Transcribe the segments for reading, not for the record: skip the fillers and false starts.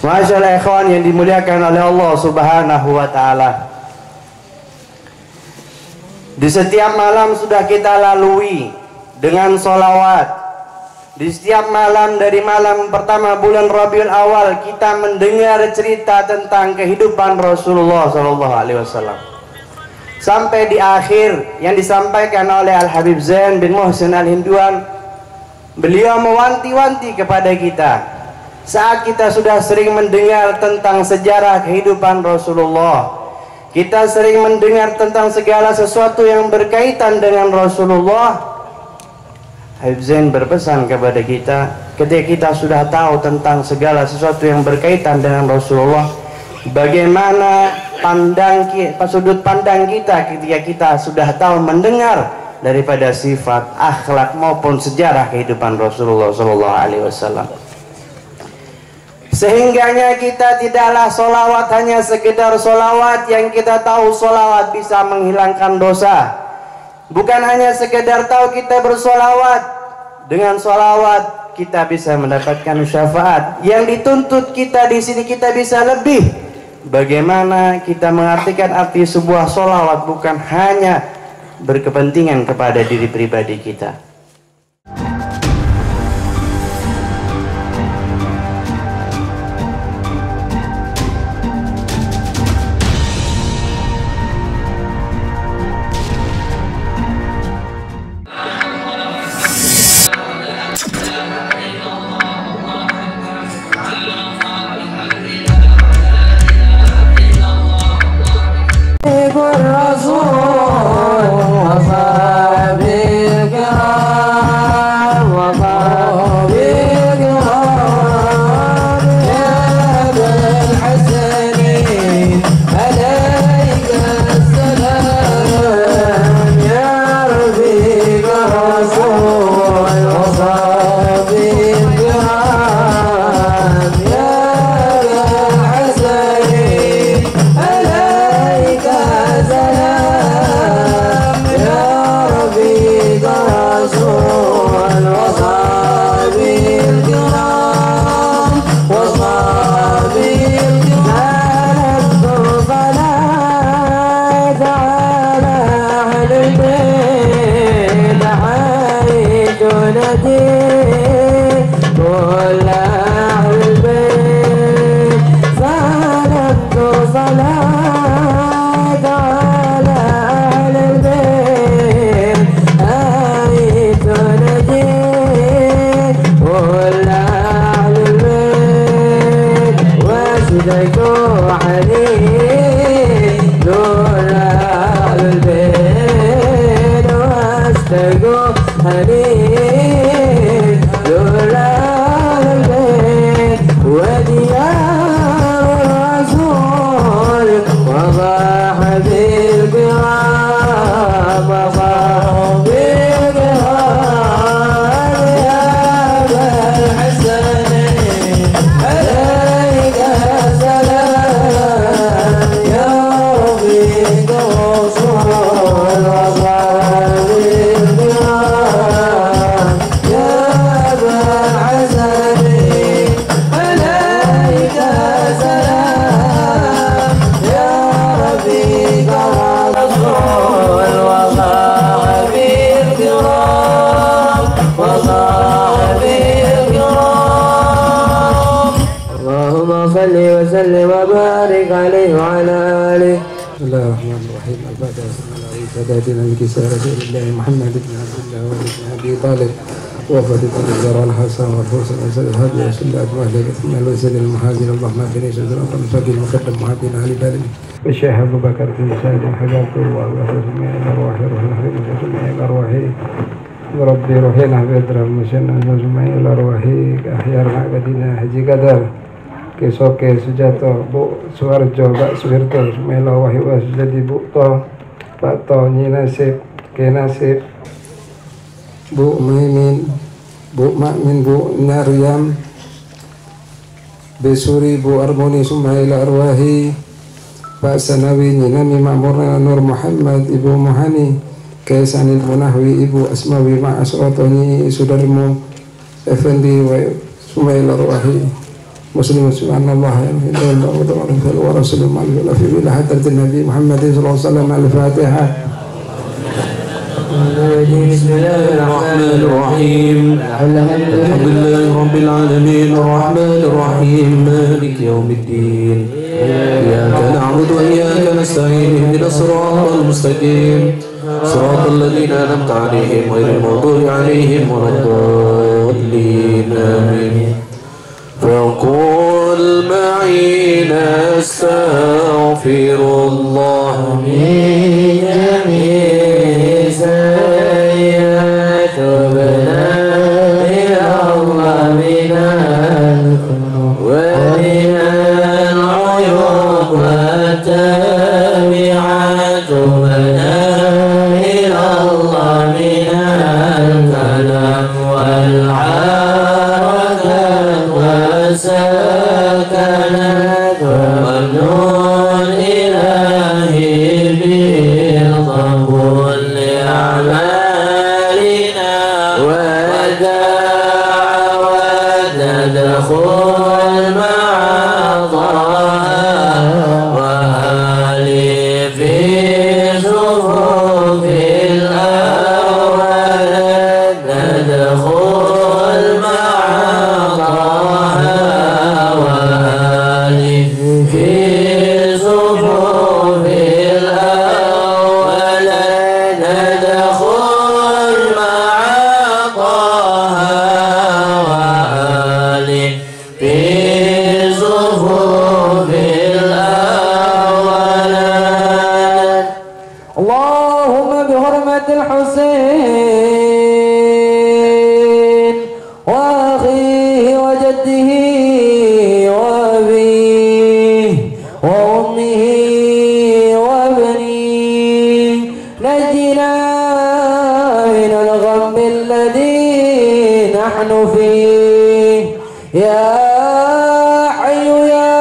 Masyaallah ikhwan yang dimuliakan oleh Allah Subhanahu wa taala. Di setiap malam sudah kita lalui dengan sholawat. Di setiap malam dari malam pertama bulan Rabiul Awal kita mendengar cerita tentang kehidupan Rasulullah SAW. Sampai di akhir yang disampaikan oleh Al-Habib Zain bin Muhsin Al-Hinduan, beliau mewanti-wanti kepada kita. Saat kita sudah sering mendengar tentang sejarah kehidupan Rasulullah, kita sering mendengar tentang segala sesuatu yang berkaitan dengan Rasulullah, Habib Zain berpesan kepada kita, ketika kita sudah tahu tentang segala sesuatu yang berkaitan dengan Rasulullah, bagaimana sudut pandang kita ketika kita sudah tahu mendengar daripada sifat, akhlak maupun sejarah kehidupan Rasulullah SAW. Sehingganya kita tidaklah solawat hanya sekedar solawat yang kita tahu solawat bisa menghilangkan dosa. Bukan hanya sekedar tahu kita bersolawat, dengan solawat kita bisa mendapatkan syafaat. Yang dituntut kita di sini kita bisa lebih. Bagaimana kita mengartikan arti sebuah solawat bukan hanya berkepentingan kepada diri pribadi kita. ساداتنا الكسار رسول الله محمد بن عبد الله وابن ابي طالب وفاطمه الزهراء الحسن والحسن وسد الهدي وسل اجمال ثم الوسل المهاجر اللهم اهدنا صراط المستقيم المقدم محبين علي بالي والشيخ ابو بكر بن سعد حجاب الله وسلم الى روح روح الحبيب وسلم الى روحي وربي روحنا بدر مسنا وسلم الى روحي احيار معبدنا حجي قدر kesoke sujato bu suarjo bak suwirto semelo wahyu jadi bu to pak to nyi nasib ke nasib bu mimin bu makmin bu naryam besuri bu armoni sumaila arwahi pak sanawi nyi nami ma'murna nur muhammad ibu muhani kesanil munahwi ibu asmawi ma'asroto nyi sudarmo effendi wa sumaila arwahi مسلم سبحان الله ورسول الله في إلى حضرة النبي محمد صلى الله عليه وسلم. الفاتحة. بسم الله الرحمن الرحيم. الحمد لله رب العالمين الرحمن الرحيم مالك يوم الدين. إياك نعبد وإياك نستعين اهدنا الصراط المستقيم صراط الذين أنعمت عليهم غير المغضوب عليهم ولا الضالين آمين. فقل معي نستغفر الله من جميع سيئات وبنا إلى الله من الذنوب ومن العيوب والتابعات وبنا إلى الله من الكلام والعادة والسكنات ومنون إلهي بالقبول لأعمالنا والدعوات ندخل مع طه وآله في صفوف الأول ندخل مع طه وآله في صفوف الأول ندخل مع طه وآله في صفوف الأول. اللهم بحرمة الحسين وأخيه وجده وأبيه وأمه وابنيه نجنا من الغم الذي نحن فيه يا حي يا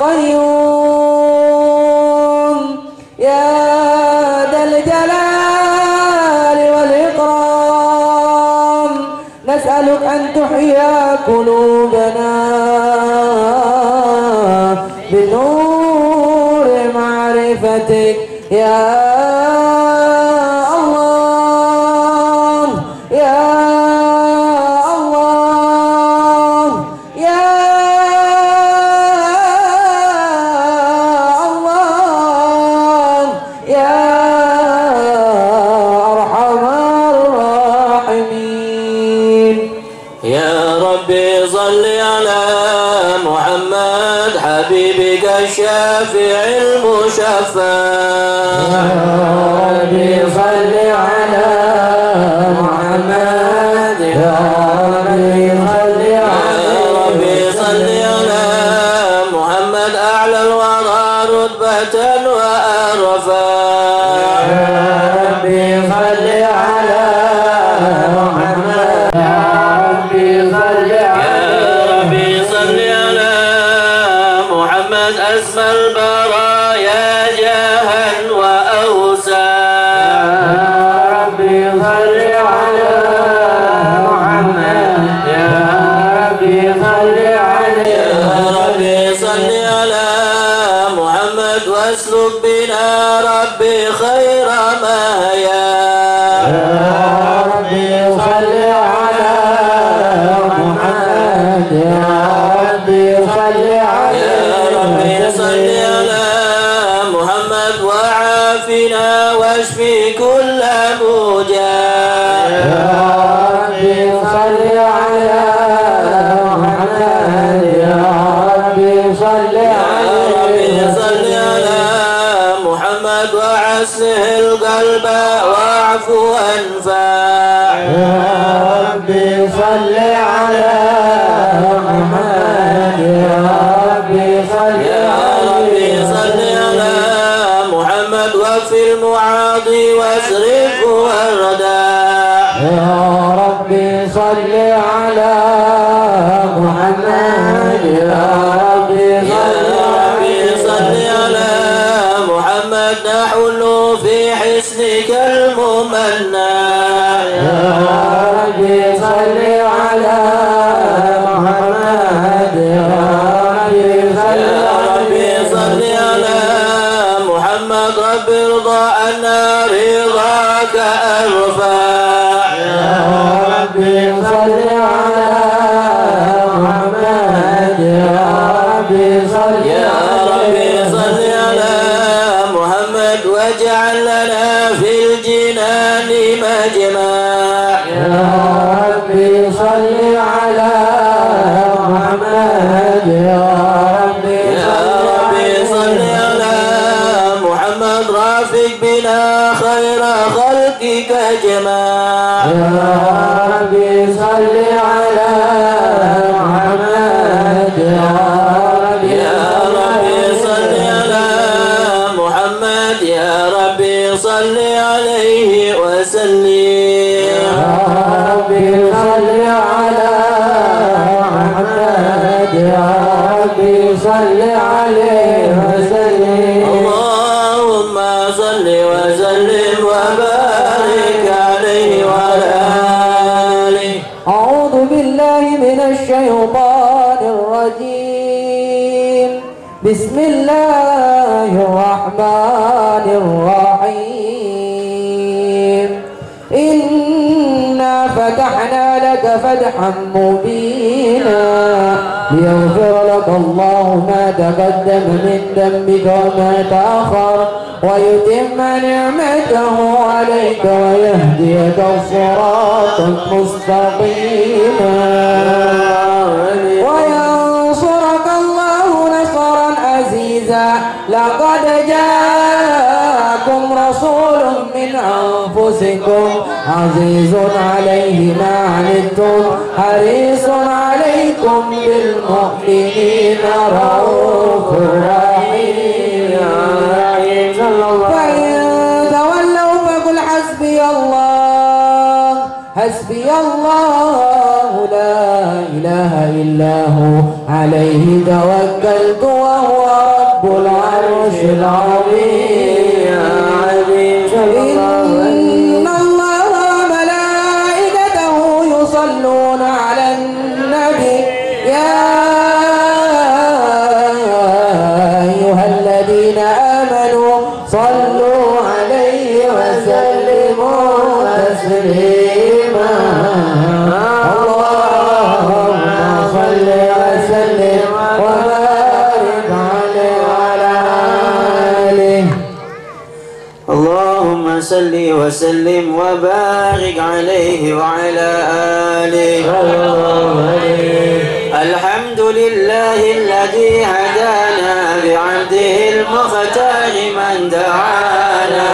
قيوم يا ذا الجلال والإكرام. نسألك أن تحيا قلوبنا بنور معرفتك يا الله يا الله يا الله يا أرحم الراحمين. يا ربي صل على محمد حبيبك الشافع المشفع. ربي صل على محمد يا ربي صل على محمد أعلى الورى رتبة وأرفع. ربي صل على محمد يا ربي صل على محمد أسمى البرايا جاها وأوسع. ربي صل على محمد يا ربي صل عليه. ربي صل على محمد واسلك بنا ربي خير مهيا. ربي صل على محمد يا ربي صل عليه. ربي صل على محمد وعافنا واشفي كل موجع. ربي صل على محمد يا ربي صل عليه. صل على محمد وعسه القلب واعف وانفع. ربي صل على محمد يا ربي صل على محمد وفي المعاضي واصرفه والرداع. يا ربي صل على محمد يا ربي صل على محمد نحن في حسنك الممنع. يا ربي صل على محمد يا لك أرفع. يا ربي صل على محمد يا ربي صل على محمد واجعل لنا في الجنان مجمع. يا ربي صل على محمد يا ربي صل على محمد رافق بنا خير خلقك جماع. يا ربي صل على محمد يا ربي صل على محمد يا ربي صل عليه وسلم. يا ربي صل على محمد يا ربي صل عليه وسلم. اللهم صل وسلم وبارك عليه وعلى آله. أعوذ بالله من الشيطان الرجيم. بسم الله الرحمن الرحيم. إنا فتحنا لك فتحا مبينا ليغفر لك الله ما تقدم من ذنبك وما تأخر ويتم نعمته عليك ويهديك صراطا مستقيما وينصرك الله نصرا عزيزا. لقد جاءكم رسول من أنفسكم عزيز عليه ما عنتم حريص عليكم بالمؤمنين رؤوف رحيم. فإن تولوا فقل حسبي الله حسبي الله لا إله إلا هو عليه توكلت وهو رب العرش العظيم. إن الله وملائكته يصلون على النبي يا أيها الذين آمنوا صلوا عليه وسلموا تسليما. اللهم صل وسلم وبارك عليه وعلى آله. اللهم صل وسلم وبارك عليه وعلى آله. الحمد لله الذي هدانا بعبده المختار من دعانا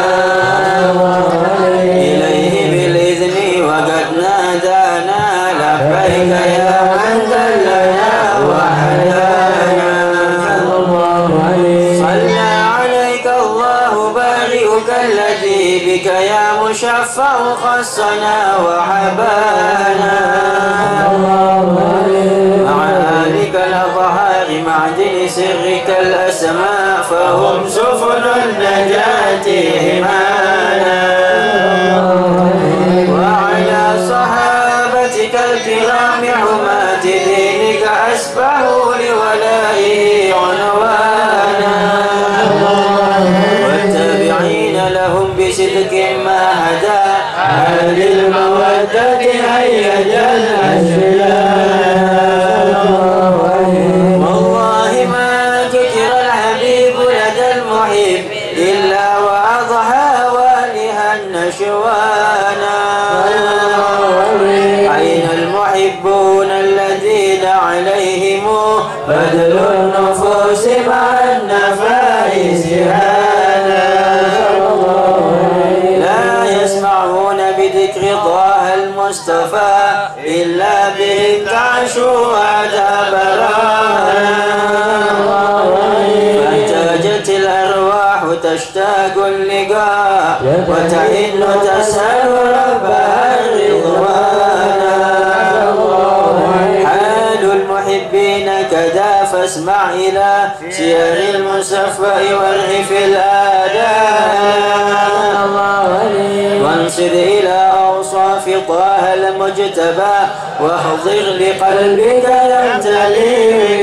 إليه بالإذن وقد نادانا لبيك يا من دلنا وهدانا. صلى عليك الله بارئك الذي بك يا مشفع خصنا وحبانا مع آلك الأطهار معدن سرك الأسماء فهم سفن النجاة همانا وعلى صحابتك الكرام حماة دينك أسبحوا لولائه عنوانا والتابعين لهم بصدق ما هدى أهل المودة هيج الأشياء. والله ما ذكر الحبيب لدى المحب إلا وأضحى والها النشوانا. أين المحبون الذين عليهم بدل النفوس مع النفائس هانا. لا يسمعون بذكر طه المصطفى إلا به تعشوا عذاب فاحتاجت الأرواح تشتاق اللقاء وتهن تسأل ربها الرضوانا. حال المحبين كذا فاسمع إلى سير المصفى وارغف الآداب وانصر إلى أوصاف طه المجتبى واحضر لقلبك يمتلي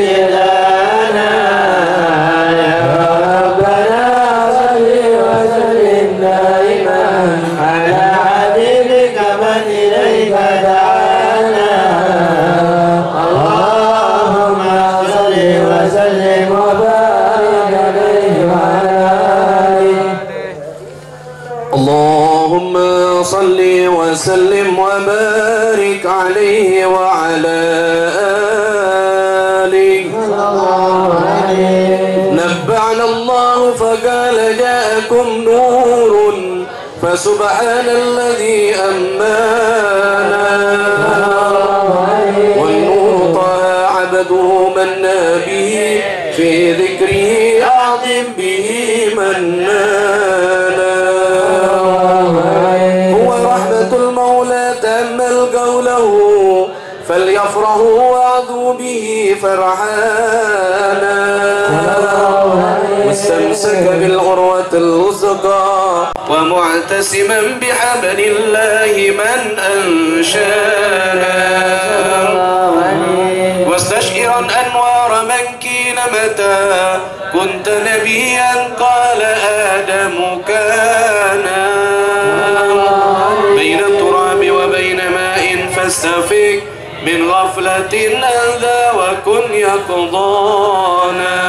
جلانا. يا ربنا صل وسلم دائما على نبعنا الله فقال جاءكم نور فسبحان الذي أمانا والنور طه عبده من به في ذكره أعظم به منانا هو رحمة المولى تأمل قوله فليفرحوا وعدوا به فرحانا واستمسك بالعروة الوثقى ومعتسما بحبل الله من أنشانا واستشعرا أنوار من كين متى كنت نبيا قال آدم كان بين التراب وبين ماء فاستفق من غفلة أذى وكن يقضانا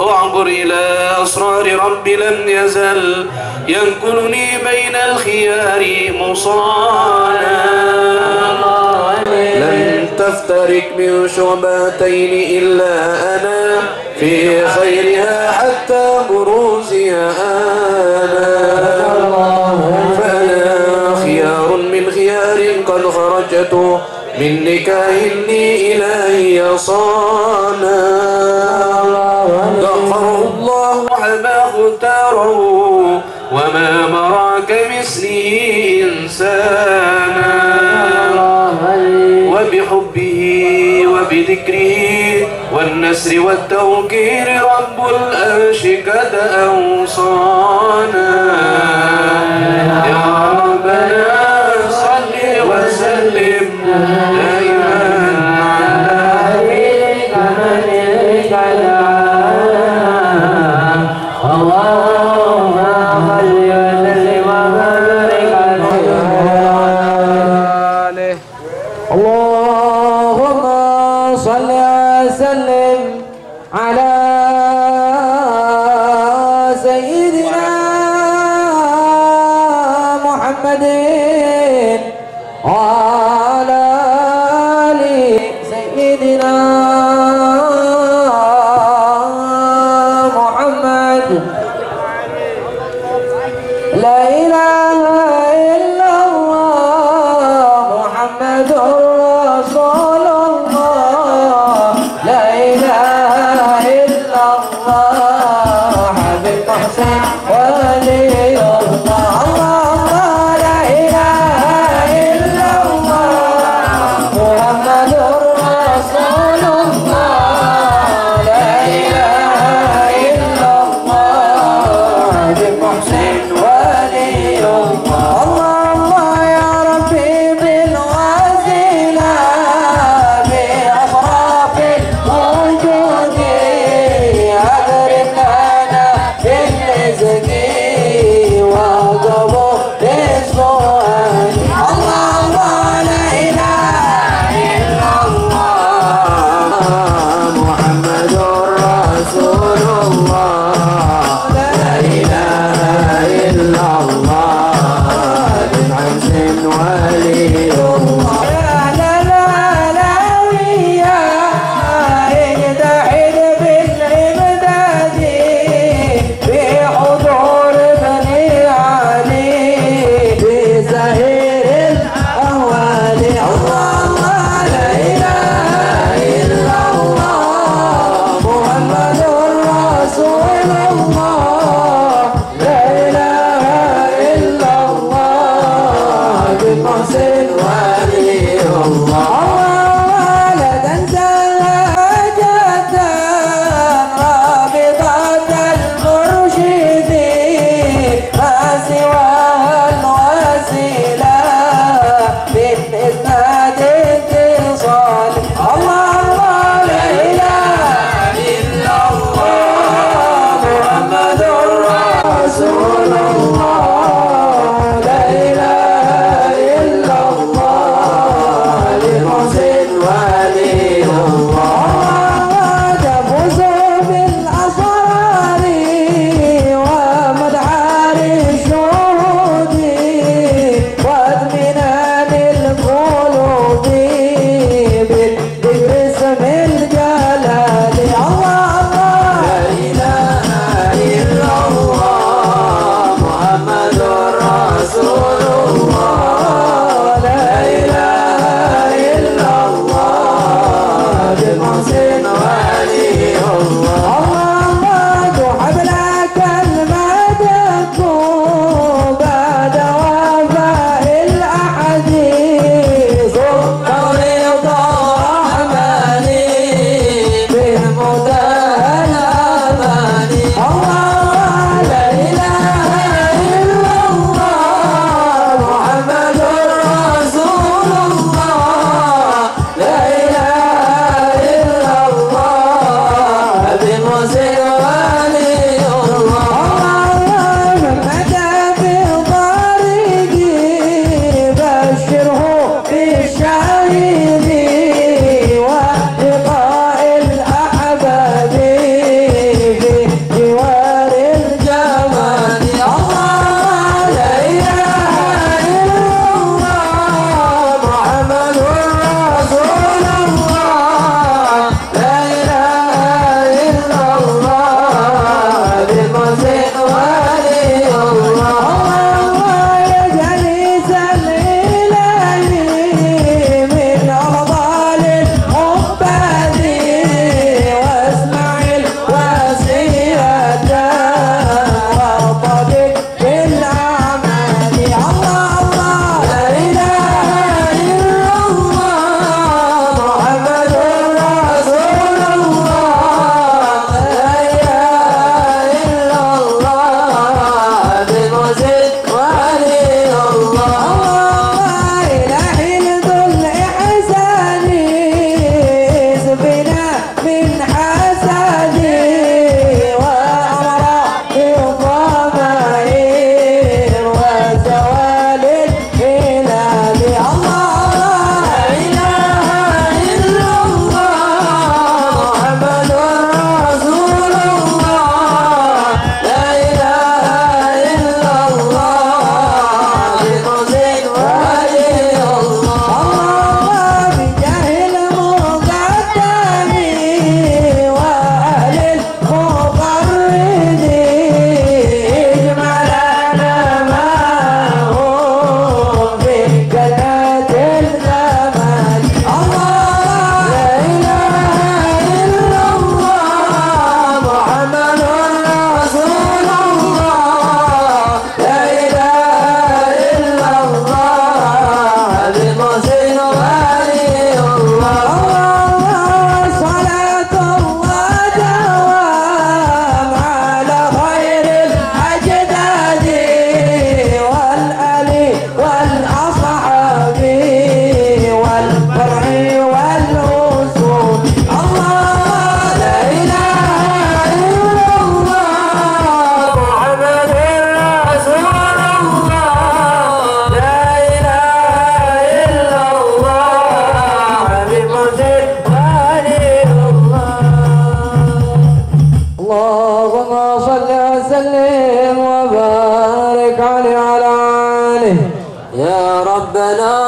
أعبر إلى أسرار ربي لم يزل ينقلني بين الخيار مصانا لن تفترق من شعبتين إلا أنا في خيرها حتى بروزها أنا فأنا خيار من خيار قد خرجت من نكاهني إلهي صانا غفر الله عما اختاره وما مراك مثلي إنسانا وبحبه وبذكره والنسر والتوكيل رب الأرش قد أوصانا يا ربنا صل وسلم دائما على حبيبك من اللهم صل وسلم وبارك عليه اللهم صل وسلم على سيدنا محمد وعلى آل سيدنا محمد لا إله إلا الله محمد رسول الله لا إله إلا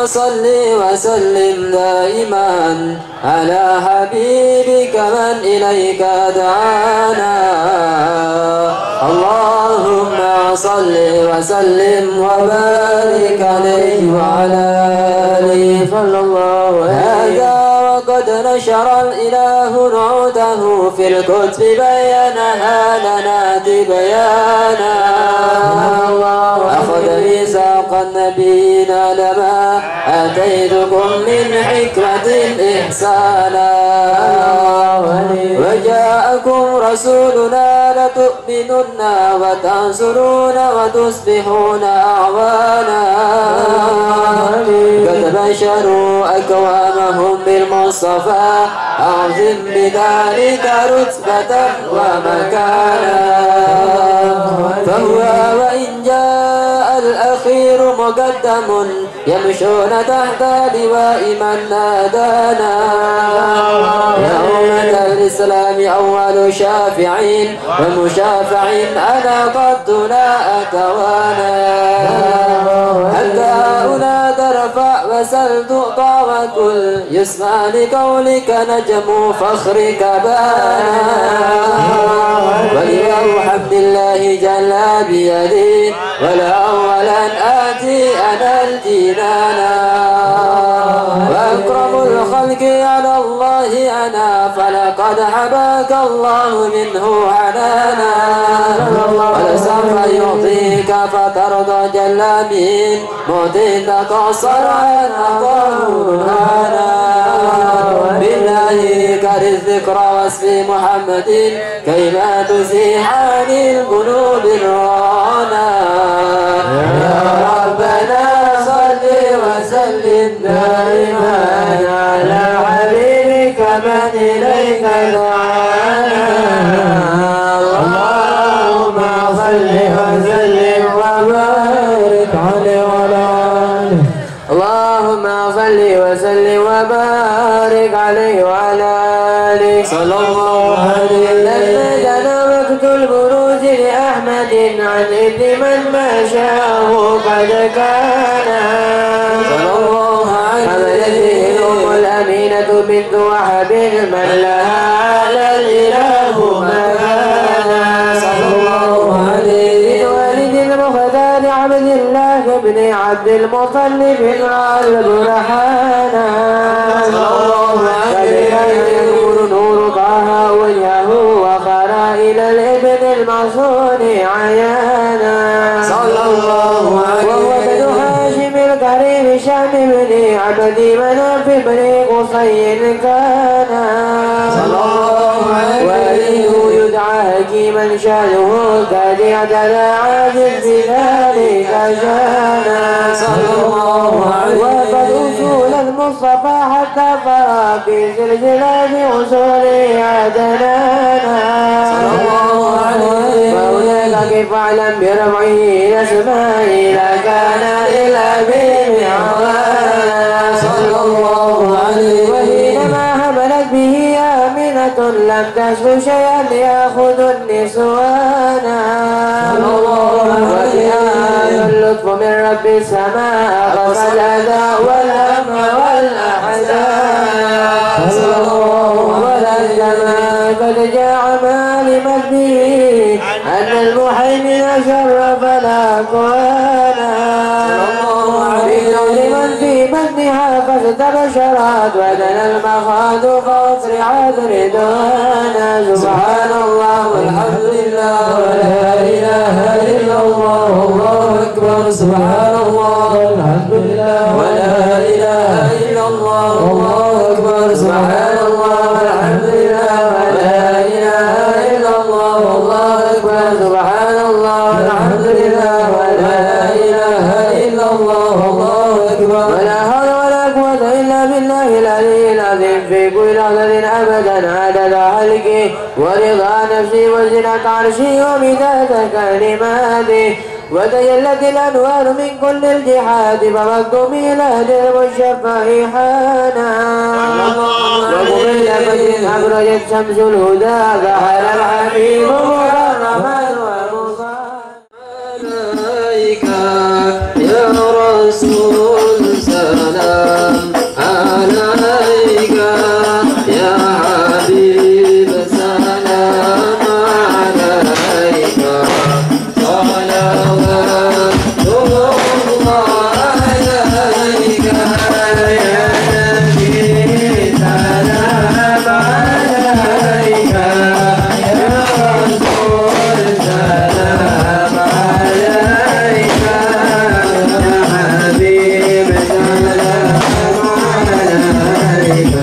صل وسلم دائما على حبيبك من إليك دعانا. اللهم صل وسلم وبارك عليه وعلى آله صلى الله عليه وسلم. وقد نشر الإله نعوده في الكتب بيانها لنا تبيانا. أخذ ميثاق النبيين لما آتيتكم من حكمة إحسانا. وجاءكم رسولنا لتؤمنن وتنصرون وتصبحون أعوانا. قد بشروا أكوامهم بالمصطفى أعظم بذلك رتبة ومكانا. فهو وإن جاء الأخير مقدم يمشون تحت لواء من نادانا. يا أمة الإسلام أول شافعين ومشافع أنا قد لا أتوانا. حتى هنا ترفع وسل تعطى وكل يسمع لقولك نجم فخرك بانا. ولله حمد الله جل بيدي ولا أولا آتي أنا الجنانا. وأكرم الخلق على الله أنا فلقد حباك الله منه عنانا. ولسوف يعطيك فترضى جل من معطي تقصر عن أطهرنا. بالله كر الذكر واسم محمد كيما تزيح عن القلوب الرانا. يا ربنا صل وسلم دائما على حبيبك من إليك دعانا. اللهم صل وسلم وبارك عليه وعلى آله. اللهم صل وسلم وبارك عليه وعلى آله صلى الله عليه وسلم. لنا وقت البروز لأحمد عن ابن من ما شاءه قد كان. صلى الله عليه وسلم. الأم الأمينة بنت وهب من لها على الإله مكانا. صلى الله عليه وسلم. المختار عبد الله بن عبد المطلب البرهانا. صلى الله عليه وسلم. ينور نور طه وجهه وخرائل الابن المعصون عيانا. صلى الله عليه وسلم. وهو بن هاشم الكريم شام بن عبد مناف بن قصي كان. صلى الله عليه وسلم. يدعى حكيما شانه قد اعتدى عاجز بذلك جانا. صلى الله عليه وسلم. وقد أصول المصطفى حتى فرى في سلسلة أصول عدنانا. صلى الله عليه وسلم. فهناك كيف أعلم برفعه أسمائي لكان للأبي عوانا. صلى الله عليه وسلم. وحينما حملت به آمنة لم تشك شيئا يأخذ النسوانا. صلى الله عليه وسلم. اللطف من رب السماء فقد أذى والهم والأحزان. صلى الله عليه وسلم. قد جاء معلمت به أن المحيمن شرف الأكوانا. لمن في مدنها فاستبشرت ودنا المخاض فأسرعت ردوانا. سبحان الله والحمد لله ولا إله إلا الله والله أكبر. سبحان الله والحمد لله ولا إله إلا الله والله أكبر. سبحان الله والحمد لله ولا إله إلا الله والله أكبر. سبحان الله والحمد لله ولا إله إلا الله والله أكبر. ولا حول ولا قوة إلا بالله العلي العظيم. في كل لحظة أبدا عدد خلقه ورضا نفسي وزنة عرشي ومداد كلماته. وتجلت الأنوار من كل الجهات فمكتوم ميلاد المشفع حانا. وقبل فتن أبرجت شمس الهدى ظهر الحبيب مكرما ومصطفى. عليك يا رسول سلام عليك يا حبيب سلام عليك صلوات الله عليك يا نبي سلام عليك يا رسول سلام عليك يا حبيب سلام عليك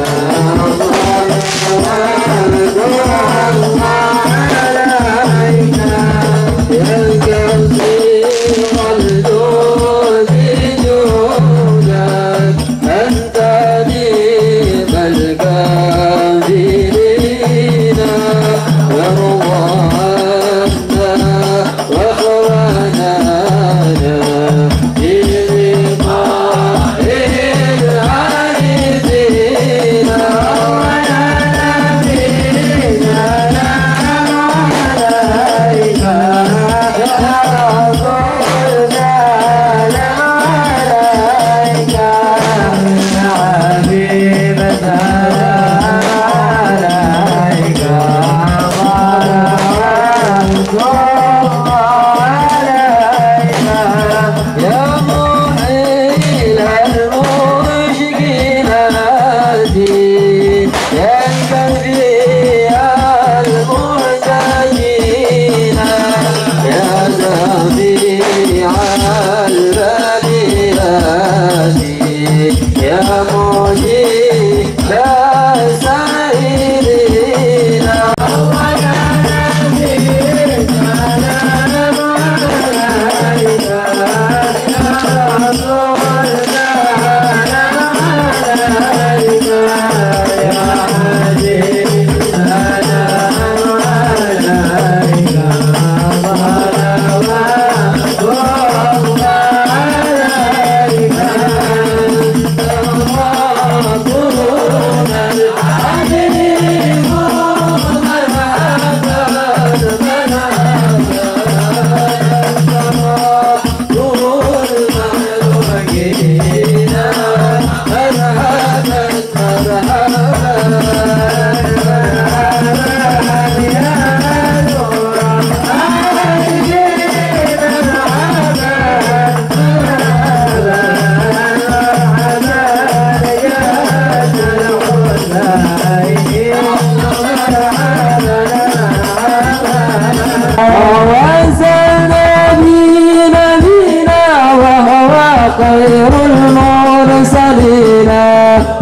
خير المرسلين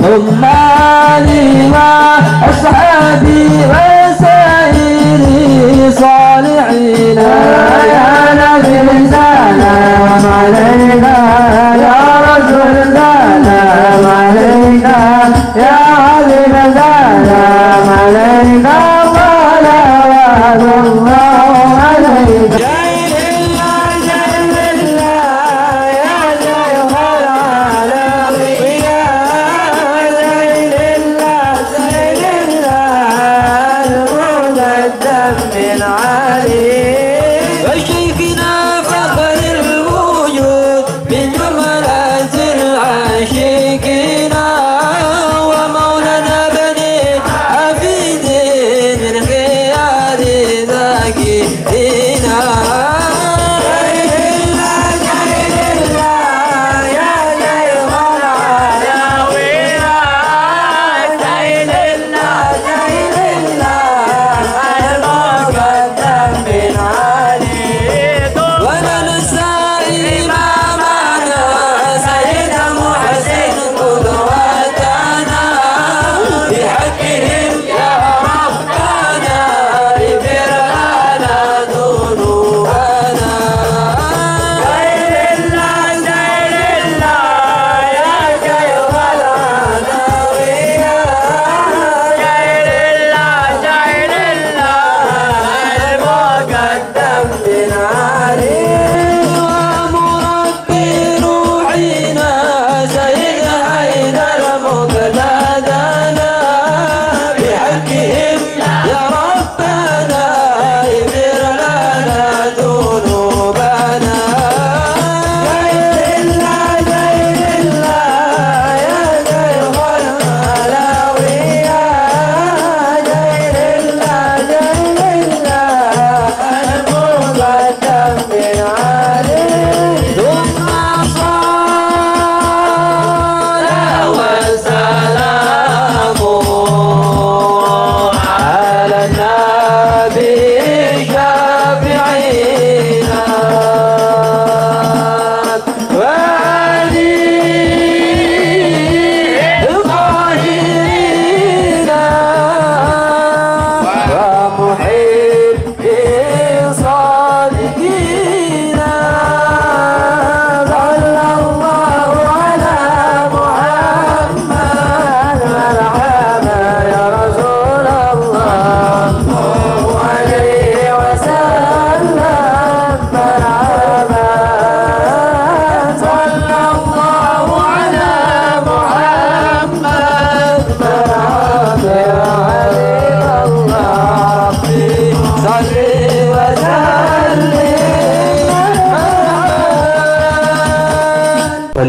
ثم لما أصحابي وسائر صالحين يا نبي سلام عليك يا رسول سلام عليك يا حبيب سلام عليك صلوات الله عليك من علي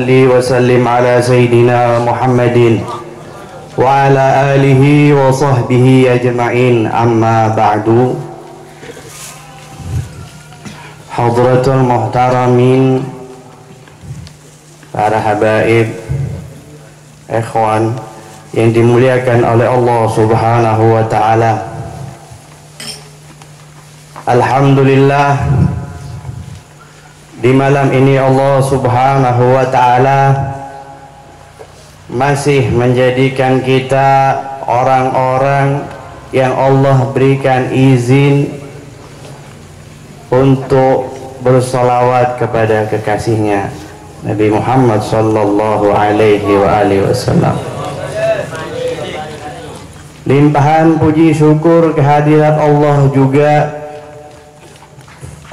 salli wa sallim ala Sayyidina Muhammadin wa ala alihi wa sahbihi ajma'in, amma ba'du. Hadratul muhtaramin, para habaib, ikhwan yang dimuliakan oleh Allah Subhanahu wa ta'ala. Alhamdulillah, di malam ini Allah Subhanahu wa ta'ala masih menjadikan kita orang-orang yang Allah berikan izin untuk bersolawat kepada kekasihnya Nabi Muhammad sallallahu alaihi wa alihi wasallam. Limpahan puji syukur kehadirat Allah juga.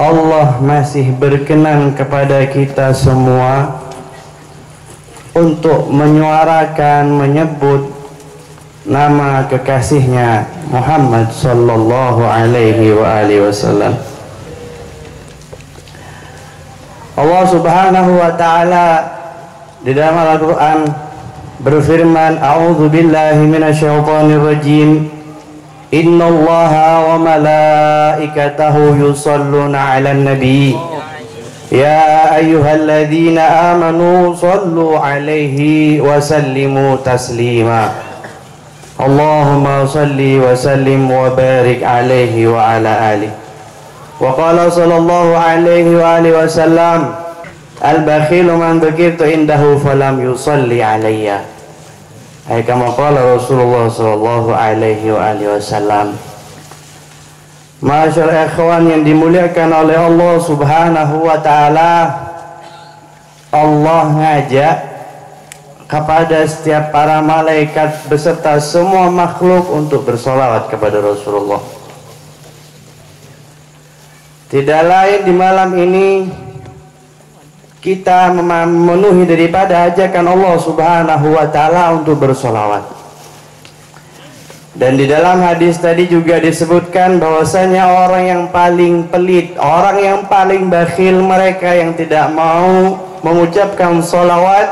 Allah masih berkenan kepada kita semua untuk menyuarakan, menyebut nama kekasihnya Muhammad sallallahu alaihi wa alihi wasallam. Allah Subhanahu wa ta'ala di dalam Al-Quran berfirman, A'udzu billahi minasyaitonir rajim. Innallaha wa malaikatahu yusalluna 'alan nabi. Ya ayyuhalladzina amanu sallu 'alaihi wa sallimu taslima. Allahumma salli wa sallim wa barik 'alaihi wa ala alihi. Wa qala sallallahu 'alaihi wa alihi wasallam, al-bakhilu man dzukirtu indahu falam yusalli 'alayya. Hai kama qala Rasulullah sallallahu alaihi wa alihi wasallam. Masyaallah ikhwan yang dimuliakan oleh Allah Subhanahu wa ta'ala, Allah ngajak kepada setiap para malaikat beserta semua makhluk untuk bersolawat kepada Rasulullah. Tidak lain di malam ini kita memenuhi daripada ajakan Allah Subhanahu wa ta'ala untuk bersolawat. Dan di dalam hadis tadi juga disebutkan bahwasanya orang yang paling pelit, orang yang paling bakhil, mereka yang tidak mau mengucapkan solawat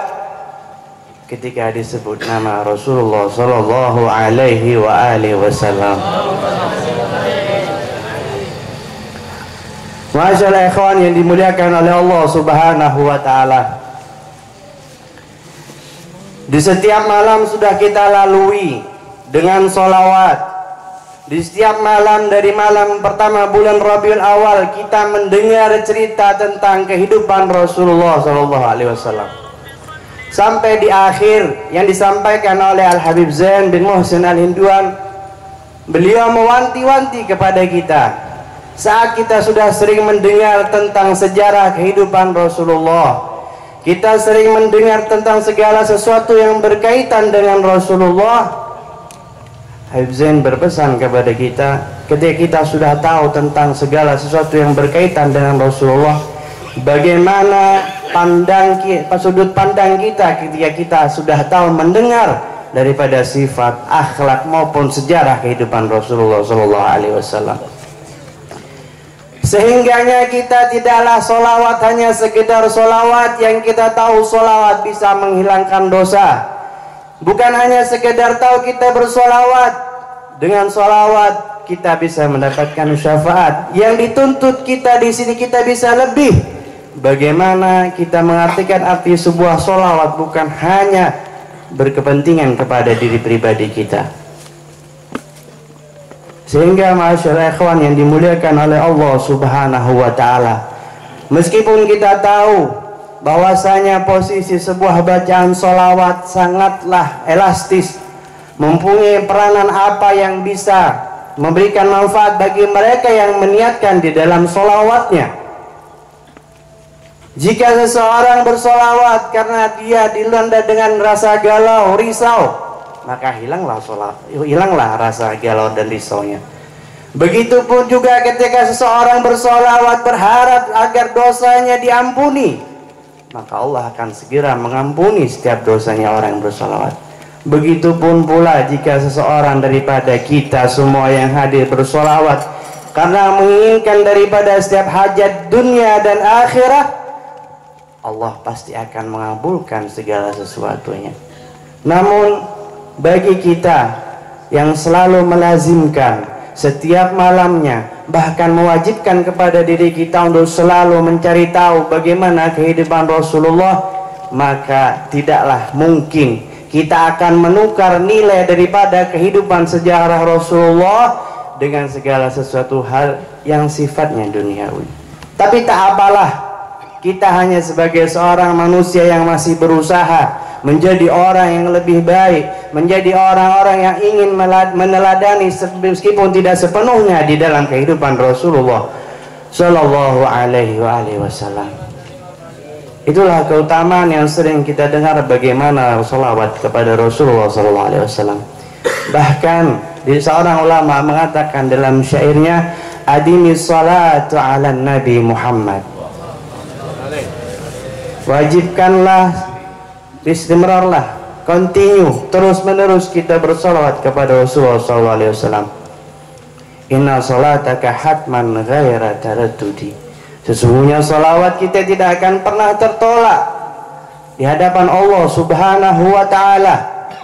ketika disebut nama Rasulullah sallallahu alaihi wa alihi wasallam. Masyaallah ikhwan yang dimuliakan oleh Allah Subhanahu wa ta'ala, di setiap malam sudah kita lalui dengan solawat. Di setiap malam dari malam pertama bulan Rabiul Awal kita mendengar cerita tentang kehidupan Rasulullah sallallahu alaihi wasallam, sampai di akhir yang disampaikan oleh Al-Habib Zain bin Muhsin Al-Hinduan. Beliau mewanti-wanti kepada kita saat kita sudah sering mendengar tentang sejarah kehidupan Rasulullah, kita sering mendengar tentang segala sesuatu yang berkaitan dengan Rasulullah. Habib Zain berpesan kepada kita, ketika kita sudah tahu tentang segala sesuatu yang berkaitan dengan Rasulullah, bagaimana sudut pandang kita ketika kita sudah tahu mendengar daripada sifat, akhlak maupun sejarah kehidupan Rasulullah sallallahu alaihi wasallam. Sehingganya kita tidaklah solawat hanya sekedar solawat yang kita tahu solawat bisa menghilangkan dosa. Bukan hanya sekedar tahu kita bersolawat, dengan solawat kita bisa mendapatkan syafaat. Yang dituntut kita di sini kita bisa lebih. Bagaimana kita mengartikan arti sebuah solawat bukan hanya berkepentingan kepada diri pribadi kita. Sehingga masyaallah ikhwan yang dimuliakan oleh Allah Subhanahu wa ta'ala, meskipun kita tahu bahwasanya posisi sebuah bacaan solawat sangatlah elastis, mempunyai peranan apa yang bisa memberikan manfaat bagi mereka yang meniatkan di dalam solawatnya. Jika seseorang bersolawat karena dia dilanda dengan rasa galau, risau, maka hilanglah rasa galau dan risaunya. Begitupun juga ketika seseorang bersolawat berharap agar dosanya diampuni, maka Allah akan segera mengampuni setiap dosanya orang yang bersolawat. Begitupun pula jika seseorang daripada kita semua yang hadir bersolawat karena menginginkan daripada setiap hajat dunia dan akhirat, Allah pasti akan mengabulkan segala sesuatunya. Namun bagi kita yang selalu melazimkan setiap malamnya, bahkan mewajibkan kepada diri kita untuk selalu mencari tahu bagaimana kehidupan Rasulullah, maka tidaklah mungkin kita akan menukar nilai daripada kehidupan sejarah Rasulullah dengan segala sesuatu hal yang sifatnya duniawi. Tapi tak apalah, kita hanya sebagai seorang manusia yang masih berusaha menjadi orang yang lebih baik, menjadi orang-orang yang ingin meneladani meskipun tidak sepenuhnya di dalam kehidupan Rasulullah Sallallahu Alaihi Wasallam. Itulah keutamaan yang sering kita dengar bagaimana salawat kepada Rasulullah Sallallahu Alaihi Wasallam. Bahkan seorang ulama mengatakan dalam syairnya, adimi salatu ala Nabi Muhammad, wajibkanlah, istimrarlah, continue, terus menerus kita bersalawat kepada Rasulullah Sallallahu Alaihi Wasallam. Inna salataka hatman ghaira taraddudi. Sesungguhnya salawat kita tidak akan pernah tertolak di hadapan Allah Subhanahu wa Ta'ala,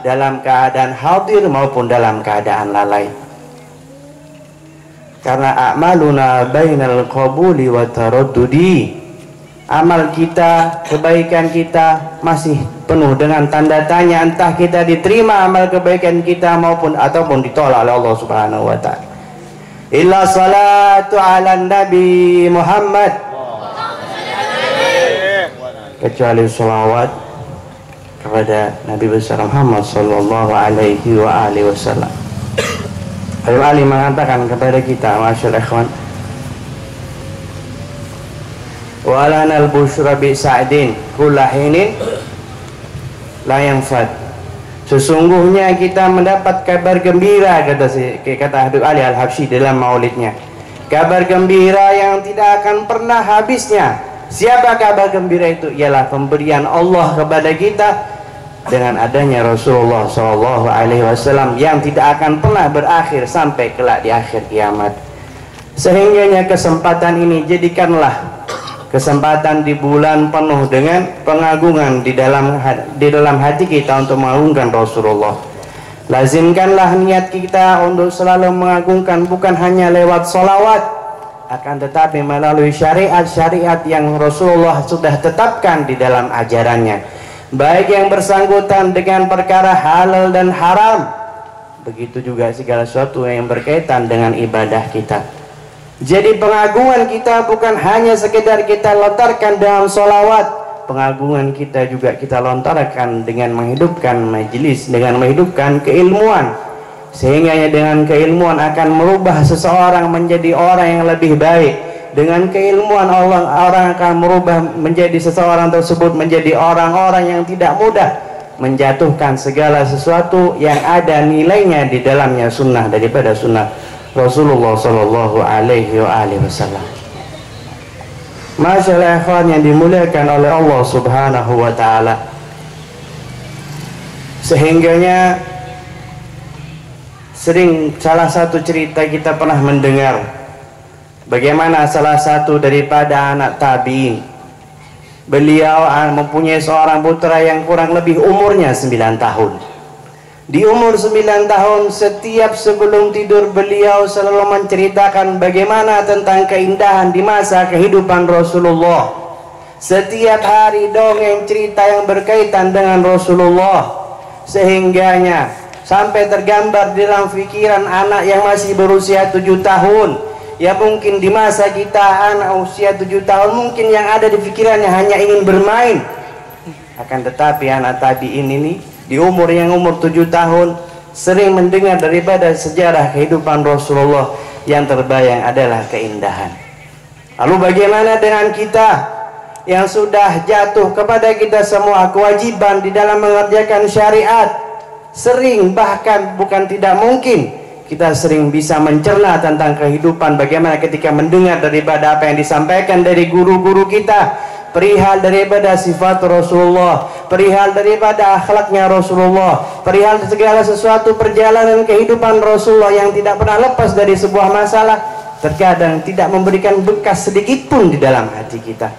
dalam keadaan hadir maupun dalam keadaan lalai. Karena a'maluna bainal qabuli wa taraddudi, amal kita, kebaikan kita masih penuh dengan tanda tanya, entah kita diterima amal kebaikan kita ataupun ditolak oleh Allah Subhanahu wa Ta'ala. Illa salatu ala Nabi Muhammad, kecuali salawat kepada Nabi besar Muhammad sallallahu alaihi wa alihi wasallam. Habib Ali mengatakan kepada kita, masyaallah ikhwan, walanal busyra bi sa'din kullahinin la yanfad. Sesungguhnya kita mendapat kabar gembira, kata Habib Ali Al-Habsyi dalam maulidnya, kabar gembira yang tidak akan pernah habisnya. Siapa kabar gembira itu? Ialah pemberian Allah kepada kita dengan adanya Rasulullah Sallallahu Alaihi Wasallam yang tidak akan pernah berakhir sampai kelak di akhir kiamat. Sehingganya kesempatan ini jadikanlah kesempatan di bulan penuh dengan pengagungan di dalam hati kita untuk mengagungkan Rasulullah. Lazimkanlah niat kita untuk selalu mengagungkan, bukan hanya lewat salawat, akan tetapi melalui syariat-syariat yang Rasulullah sudah tetapkan di dalam ajarannya, baik yang bersangkutan dengan perkara halal dan haram, begitu juga segala sesuatu yang berkaitan dengan ibadah kita. Jadi pengagungan kita bukan hanya sekedar kita lontarkan dalam sholawat, pengagungan kita juga kita lontarkan dengan menghidupkan majelis, dengan menghidupkan keilmuan, sehingga dengan keilmuan akan merubah seseorang menjadi orang yang lebih baik. Dengan keilmuan orang akan merubah menjadi seseorang tersebut menjadi orang-orang yang tidak mudah menjatuhkan segala sesuatu yang ada nilainya di dalamnya sunnah daripada sunnah Rasulullah Sallallahu Alaihi Wasallam. Masyaallah ikhwan yang dimuliakan oleh Allah Subhanahu wa Ta'ala, sehingganya sering salah satu cerita kita pernah mendengar bagaimana salah satu daripada anak tabi'in, beliau mempunyai seorang putra yang kurang lebih umurnya 9 tahun. Di umur 9 tahun, setiap sebelum tidur beliau selalu menceritakan bagaimana tentang keindahan di masa kehidupan Rasulullah. Setiap hari dongeng cerita yang berkaitan dengan Rasulullah, sehingganya sampai tergambar dalam pikiran anak yang masih berusia 7 tahun. Ya mungkin di masa kita anak usia 7 tahun mungkin yang ada di pikirannya hanya ingin bermain. Akan tetapi anak tabi'in ini di umur 7 tahun sering mendengar daripada sejarah kehidupan Rasulullah, yang terbayang adalah keindahan. Lalu bagaimana dengan kita yang sudah jatuh kepada kita semua kewajiban di dalam mengerjakan syariat? Sering, bahkan bukan tidak mungkin, kita sering bisa mencerna tentang kehidupan, bagaimana ketika mendengar daripada apa yang disampaikan dari guru-guru kita, perihal daripada sifat Rasulullah, perihal daripada akhlaknya Rasulullah, perihal segala sesuatu perjalanan kehidupan Rasulullah yang tidak pernah lepas dari sebuah masalah, terkadang tidak memberikan bekas sedikit pun di dalam hati kita.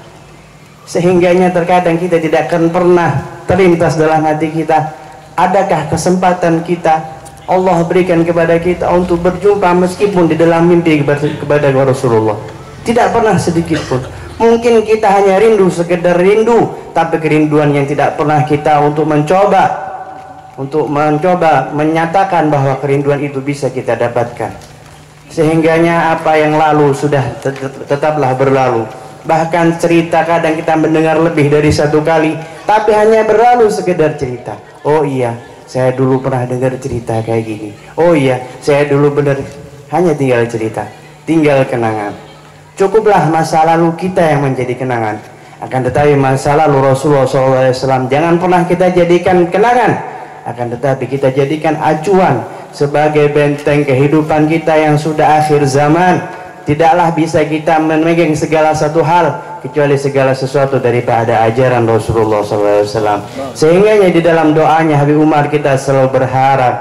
Sehingganya terkadang kita tidak akan pernah terlintas dalam hati kita, adakah kesempatan kita Allah berikan kepada kita untuk berjumpa meskipun di dalam mimpi kepada Rasulullah. Tidak pernah sedikit pun. Mungkin kita hanya rindu, sekedar rindu, tapi kerinduan yang tidak pernah kita untuk mencoba menyatakan bahwa kerinduan itu bisa kita dapatkan. Sehingganya apa yang lalu sudah tetaplah berlalu. Bahkan cerita kadang kita mendengar lebih dari satu kali, tapi hanya berlalu sekedar cerita. Oh iya, saya dulu pernah dengar cerita kayak gini. Oh iya, saya dulu benar. Hanya tinggal cerita, tinggal kenangan. Cukuplah masa lalu kita yang menjadi kenangan. Akan tetapi masa lalu Rasulullah SAW jangan pernah kita jadikan kenangan. Akan tetapi kita jadikan acuan sebagai benteng kehidupan kita yang sudah akhir zaman. Tidaklah bisa kita memegang segala satu hal kecuali segala sesuatu daripada ajaran Rasulullah SAW. Sehingga di dalam doanya Habib Umar kita selalu berharap,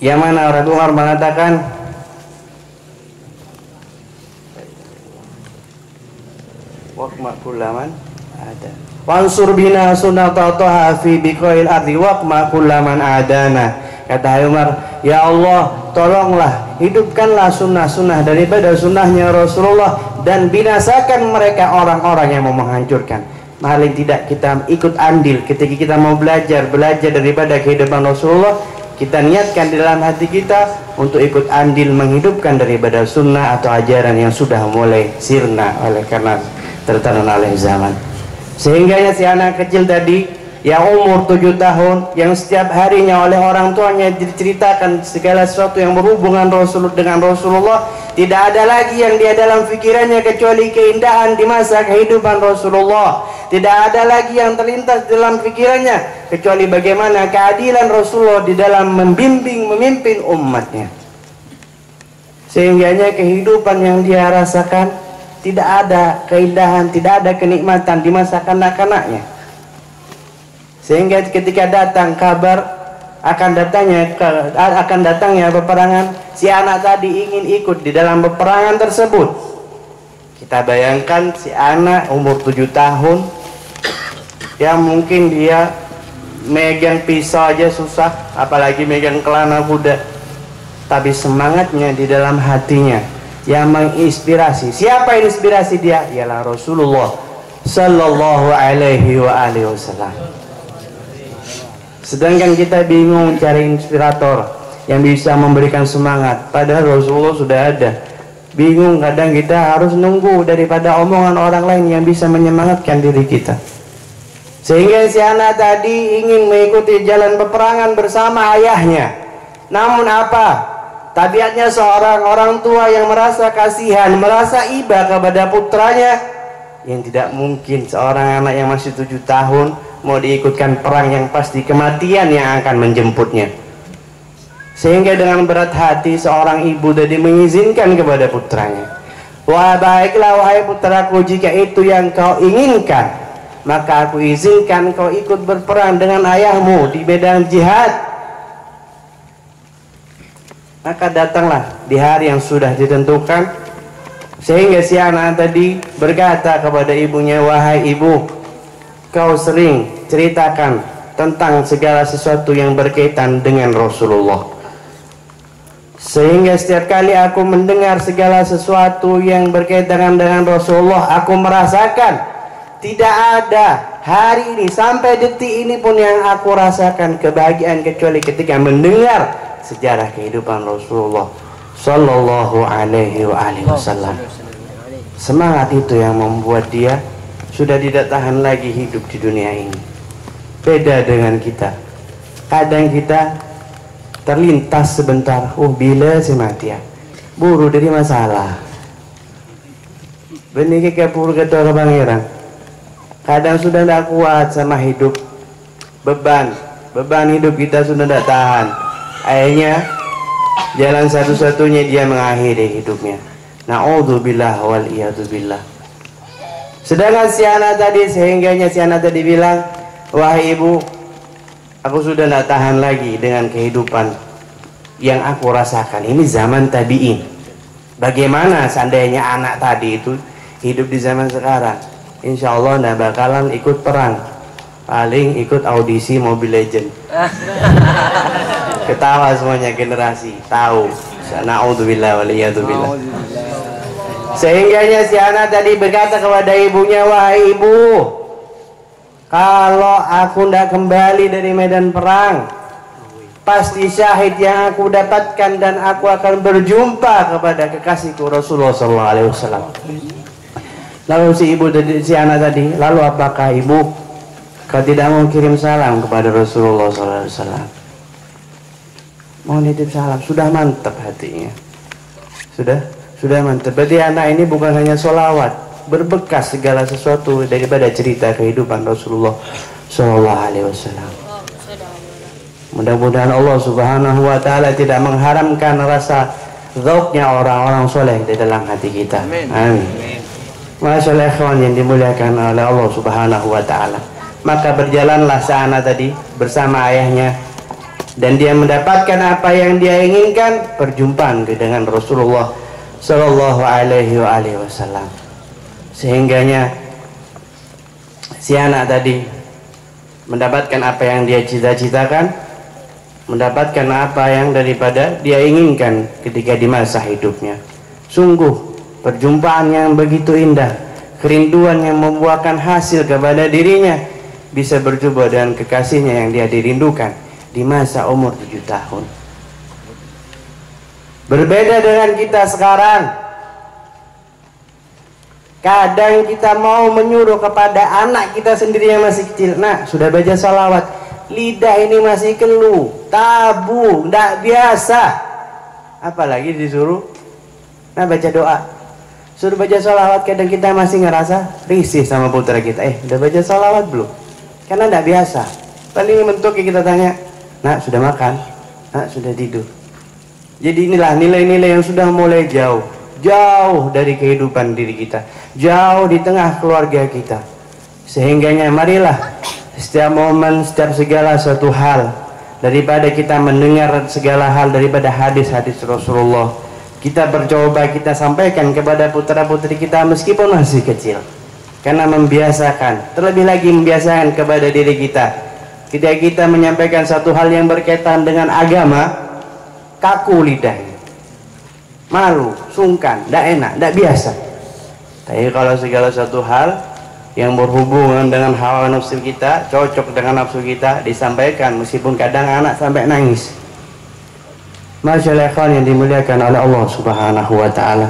yang mana Habib Umar mengatakan, waqma kullaman ada wansur bina sunnatataha fi biqail ardi waqma kullaman adana. Kata Habib Umar, ya Allah, tolonglah hidupkanlah sunnah-sunnah daripada sunnahnya Rasulullah dan binasakan mereka orang-orang yang mau menghancurkan. Paling tidak kita ikut andil ketika kita mau belajar daripada kehidupan Rasulullah. Kita niatkan di dalam hati kita untuk ikut andil menghidupkan daripada sunnah atau ajaran yang sudah mulai sirna oleh karena tertanam oleh zaman. Sehingga si anak kecil tadi yang umur 7 tahun, yang setiap harinya oleh orang tuanya diceritakan segala sesuatu yang berhubungan dengan Rasulullah, tidak ada lagi yang dia dalam pikirannya kecuali keindahan di masa kehidupan Rasulullah. Tidak ada lagi yang terlintas dalam pikirannya kecuali bagaimana keadilan Rasulullah di dalam membimbing, memimpin umatnya. Sehingganya kehidupan yang dia rasakan tidak ada keindahan, tidak ada kenikmatan di masa kanak-kanaknya. Sehingga ketika datang kabar akan datangnya peperangan, si anak tadi ingin ikut di dalam peperangan tersebut. Kita bayangkan si anak umur 7 tahun yang mungkin dia megang pisau aja susah, apalagi megang kelana kuda. Tapi semangatnya di dalam hatinya yang menginspirasi. Siapa yang inspirasi dia? Ialah Rasulullah Sallallahu Alaihi Wasallam. Sedangkan kita bingung cari inspirator yang bisa memberikan semangat, padahal Rasulullah sudah ada. Bingung kadang kita harus nunggu daripada omongan orang lain yang bisa menyemangatkan diri kita. Sehingga si anak tadi ingin mengikuti jalan peperangan bersama ayahnya. Namun apa? Tabiatnya seorang orang tua yang merasa kasihan, merasa iba kepada putranya, yang tidak mungkin seorang anak yang masih 7 tahun mau diikutkan perang yang pasti kematian yang akan menjemputnya. Sehingga dengan berat hati seorang ibu tadi mengizinkan kepada putranya, wah baiklah wahai putraku, jika itu yang kau inginkan, maka aku izinkan kau ikut berperang dengan ayahmu di medan jihad. Maka datanglah di hari yang sudah ditentukan. Sehingga si anak tadi berkata kepada ibunya, wahai ibu, kau sering ceritakan tentang segala sesuatu yang berkaitan dengan Rasulullah. Sehingga setiap kali aku mendengar segala sesuatu yang berkaitan dengan Rasulullah, aku merasakan tidak ada hari ini sampai detik ini pun yang aku rasakan kebahagiaan kecuali ketika mendengar sejarah kehidupan Rasulullah Sallallahu Alaihi Wasallam. Semangat itu yang membuat dia sudah tidak tahan lagi hidup di dunia ini. Beda dengan kita. Kadang kita terlintas sebentar, bila si mati ya, buru dari masalah. Benih kekepur ketua kebangiran. Kadang sudah tidak kuat sama hidup, beban hidup kita sudah tidak tahan. Akhirnya jalan satu-satunya dia mengakhiri hidupnya. Na'udzubillah wal iyadzubillah. Sedangkan si anak tadi, sehingganya si anak tadi bilang, wahai ibu, aku sudah tidak tahan lagi dengan kehidupan yang aku rasakan. Ini zaman tabi'in. Bagaimana seandainya anak tadi itu hidup di zaman sekarang? insya Allah nggak bakalan ikut perang, paling ikut audisi Mobile Legend. Ketawa semuanya generasi, tahu. Na'udzubillah waliyadzubillah. Sehingganya si anak tadi berkata kepada ibunya, wahai ibu, kalau aku tidak kembali dari medan perang, pasti syahid yang aku dapatkan dan aku akan berjumpa kepada kekasihku Rasulullah SAW. Lalu si anak tadi, lalu apakah ibu kau tidak mau kirim salam kepada Rasulullah SAW? Mau nitip salam, sudah mantap hatinya. Sudah mantap. Berarti anak ini bukan hanya sholawat, berbekas segala sesuatu daripada cerita kehidupan Rasulullah SAW. Mudah-mudahan Allah Subhanahu wa Ta'ala tidak mengharamkan rasa zauknya orang-orang soleh di dalam hati kita. Amin. Masyaallah ikhwan yang dimuliakan oleh Allah Subhanahu wa Ta'ala. Maka berjalanlah seanak tadi bersama ayahnya, dan dia mendapatkan apa yang dia inginkan, perjumpaan dengan Rasulullah Sallallahu Alaihi Wasallam. Sehingganya si anak tadi mendapatkan apa yang dia cita-citakan, mendapatkan apa yang daripada dia inginkan ketika di masa hidupnya. Sungguh perjumpaan yang begitu indah, kerinduan yang membuahkan hasil kepada dirinya, bisa berjumpa dengan kekasihnya yang dia dirindukan di masa umur 7 tahun. Berbeda dengan kita sekarang. Kadang kita mau menyuruh kepada anak kita sendiri yang masih kecil, nah sudah baca salawat, lidah ini masih keluh, tabu, tidak biasa, apalagi disuruh nah baca doa, suruh baca salawat. Kadang kita masih ngerasa risih sama putra kita, udah baca salawat belum? Karena tidak biasa. Paling mentok kita tanya, nak sudah makan, nak sudah tidur. Jadi inilah nilai-nilai yang sudah mulai jauh dari kehidupan diri kita, jauh di tengah keluarga kita. Sehingganya marilah setiap momen, setiap segala suatu hal, daripada kita mendengar segala hal daripada hadis-hadis Rasulullah, kita bercoba kita sampaikan kepada putra-putri kita meskipun masih kecil. Karena membiasakan, terlebih lagi membiasakan kepada diri kita. Ketika kita menyampaikan satu hal yang berkaitan dengan agama, kaku lidahnya, malu, sungkan, tidak enak, tidak biasa. Tapi kalau segala satu hal yang berhubungan dengan hawa nafsu kita, cocok dengan nafsu kita, disampaikan meskipun kadang anak sampai nangis. Masyaallah ikhwan yang dimuliakan oleh Allah Subhanahu wa Ta'ala.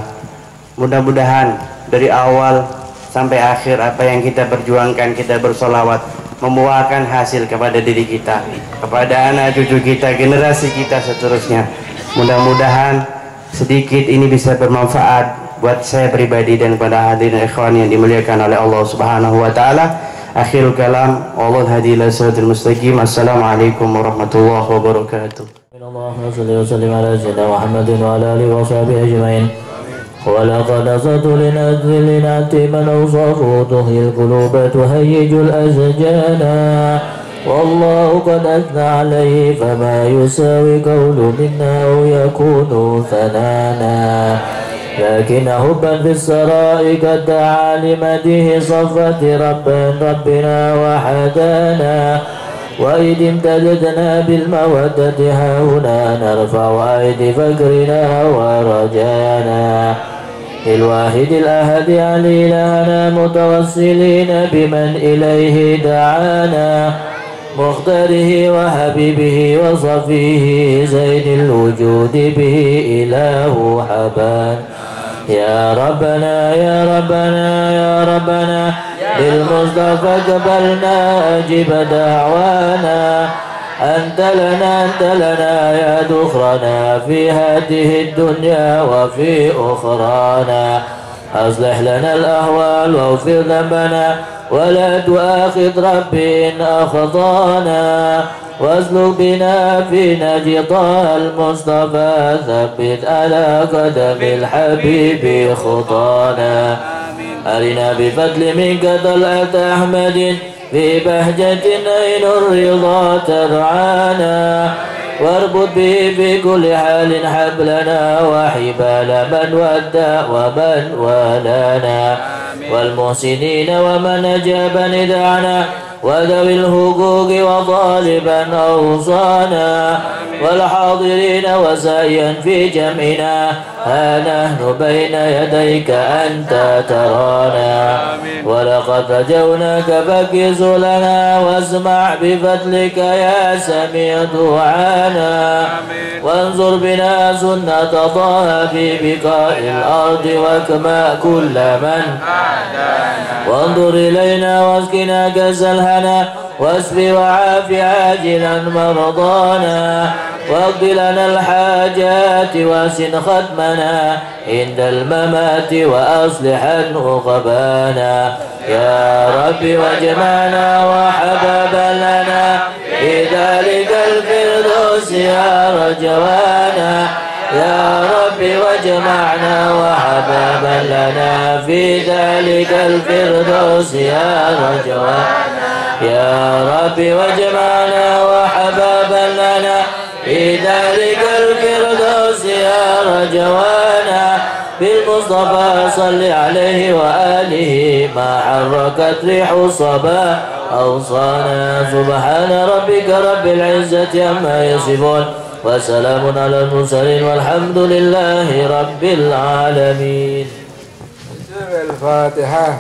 Mudah-mudahan dari awal sampai akhir apa yang kita perjuangkan, kita bersolawat, membuahkan hasil kepada diri kita, kepada anak cucu kita, generasi kita seterusnya. Mudah-mudahan sedikit ini bisa bermanfaat buat saya pribadi dan kepada hadirin ikhwan yang dimuliakan oleh Allah Subhanahu wa Ta'ala. Akhirul kalam, wallahu hadi ila siratal mustaqim. Assalamualaikum warahmatullahi wabarakatuh. Allahumma shalli wa sallim ala sayyidina Muhammadin wa ala alihi wa sahbihi ajma'in. ولقد أصدت لنأتي من أوصافه تحيي القلوب تهيج الأشجان والله قد أثنى عليه فما يساوي قول منا أو يكون ثنانا لكن حبا في السراء قد دعا لمديه صفة ربنا وحدانا وإذ امتددنا بالمودة هاهنا نرفع أيدي فكرنا ورجانا للواحد الأحد علي لنا متوسلين بمن إليه دعانا مختاره وحبيبه وصفيه زين الوجود به إله حبان يا ربنا يا ربنا يا ربنا للمصطفى قبلنا أجب دعوانا أنت لنا يا ذخرنا في هذه الدنيا وفي أخرانا أصلح لنا الأهوال واغفر ذنبنا ولا تؤاخذ ربي إن أخطانا واسلك بنا في نجطى المصطفى ثبت على قدم الحبيب خطانا أرنا بفضل منك طلعة أحمد في بهجة عين الرضا ترعانا واربط به في كل حال حبلنا وحبال من ودى ومن والانا والمحسنين ومن أجاب نداءنا وذوي الحقوق وطالبا أوصانا والحاضرين وسائيا في جمعنا ها نحن بين يديك أنت ترانا ولقد رجوناك فاكز لنا واسمع بفضلك يا سميع دعانا وانظر بنا سنة طه في بقاء الأرض واكماء كل من وانظر إلينا واسقنا كأس الهنا واسف وعاف عاجلا مرضانا واقض لنا الحاجات واسن ختمنا عند الممات وأصلح عقبانا يا رب واجمعنا وحبابا لنا في ذلك الفردوس يا رجوانا يا رب واجمعنا وحبابا لنا في ذلك الفردوس يا رجوانا يا رب واجمعنا وحبابا لنا في ذلك الفردوس يا رجوانا بالمصطفى صل عليه وآله ما حركت ريح الصبا أوصانا سبحان ربك رب العزة عما يصفون وسلام على المرسلين والحمد لله رب العالمين. الفاتحة.